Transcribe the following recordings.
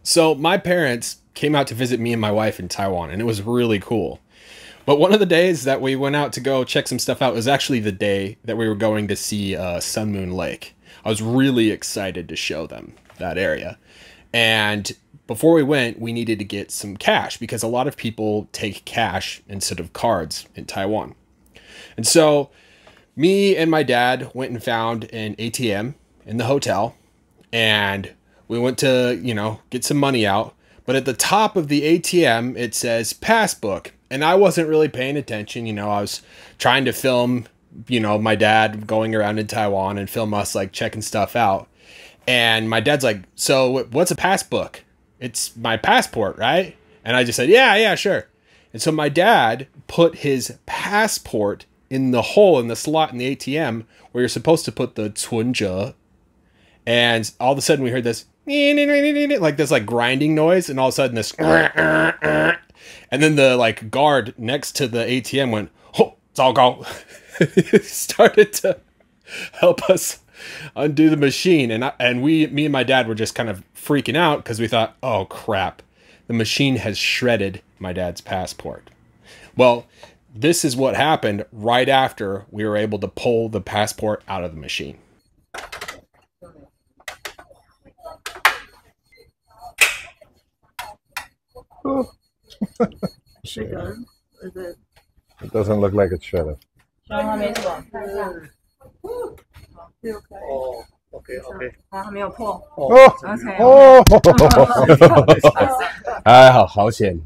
So my parents came out to visit me and my wife in Taiwan, and it was really cool. But one of the days that we went out to go check some stuff out was actually the day that we were going to see Sun Moon Lake. I was really excited to show them that area. And before we went, we needed to get some cash because a lot of people take cash instead of cards in Taiwan. And so me and my dad went and found an ATM in the hotel, and we went to, get some money out. But at the top of the ATM, it says passbook. And I wasn't really paying attention. I was trying to film, my dad going around in Taiwan and film us like checking stuff out. And my dad's like, so what's a passbook? It's my passport, right? And I just said, yeah, sure. And so my dad put his passport in the hole in the slot in the ATM where you're supposed to put the 存折. And all of a sudden we heard this like this grinding noise, and all of a sudden this and then the guard next to the ATM went, oh, 糟糕. Started to help us undo the machine, and me and my dad were just kind of freaking out because we thought, oh crap, the machine has shredded my dad's passport. Well, this is what happened right after we were able to pull the passport out of the machine. It doesn't look like it's shredded. Okay. 还好，好险。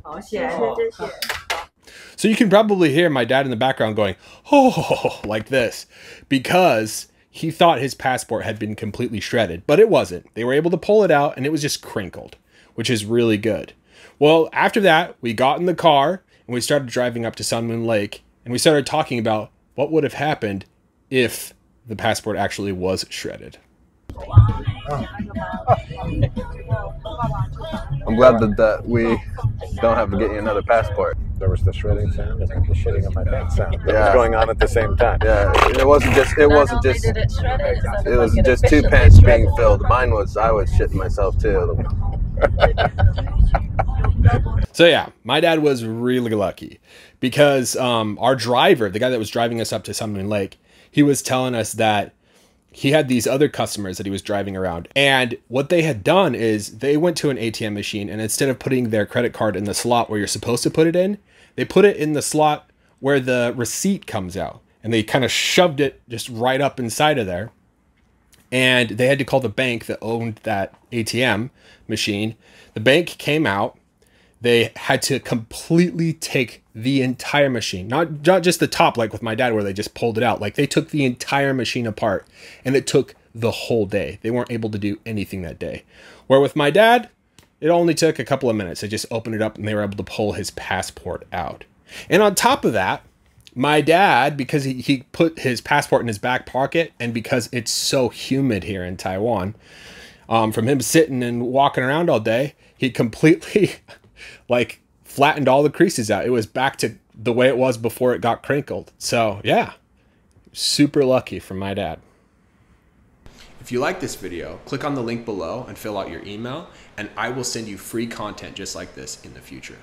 So you can probably hear my dad in the background going, oh, like this, because he thought his passport had been completely shredded, but it wasn't. They were able to pull it out, and it was just crinkled, which is really good. Well, after that, we got in the car and we started driving up to Sun Moon Lake, and we started talking about what would have happened if the passport actually was shredded. I'm glad that we don't have to get you another passport. There was the shredding sound and the shitting on my pants sound. It was going on at the same time. Yeah, it wasn't just two pants being filled. I was shitting myself too. So yeah, my dad was really lucky because our driver, the guy that was driving us up to Sun Moon Lake, he was telling us that he had these other customers that he was driving around. And what they had done is they went to an ATM machine, and instead of putting their credit card in the slot where you're supposed to put it in, they put it in the slot where the receipt comes out. And they kind of shoved it just right up inside of there. And they had to call the bank that owned that ATM machine. The bank came out. They had to completely take the entire machine, not just the top, like with my dad, where they just pulled it out. Like they took the entire machine apart, and it took the whole day. They weren't able to do anything that day. Where with my dad, it only took a couple of minutes. They just opened it up and they were able to pull his passport out. And on top of that, my dad, because he put his passport in his back pocket, and because it's so humid here in Taiwan, from him sitting and walking around all day, he completely flattened all the creases out. It was back to the way it was before it got crinkled. So yeah, super lucky from my dad. If you like this video, click on the link below and fill out your email, and I will send you free content just like this in the future.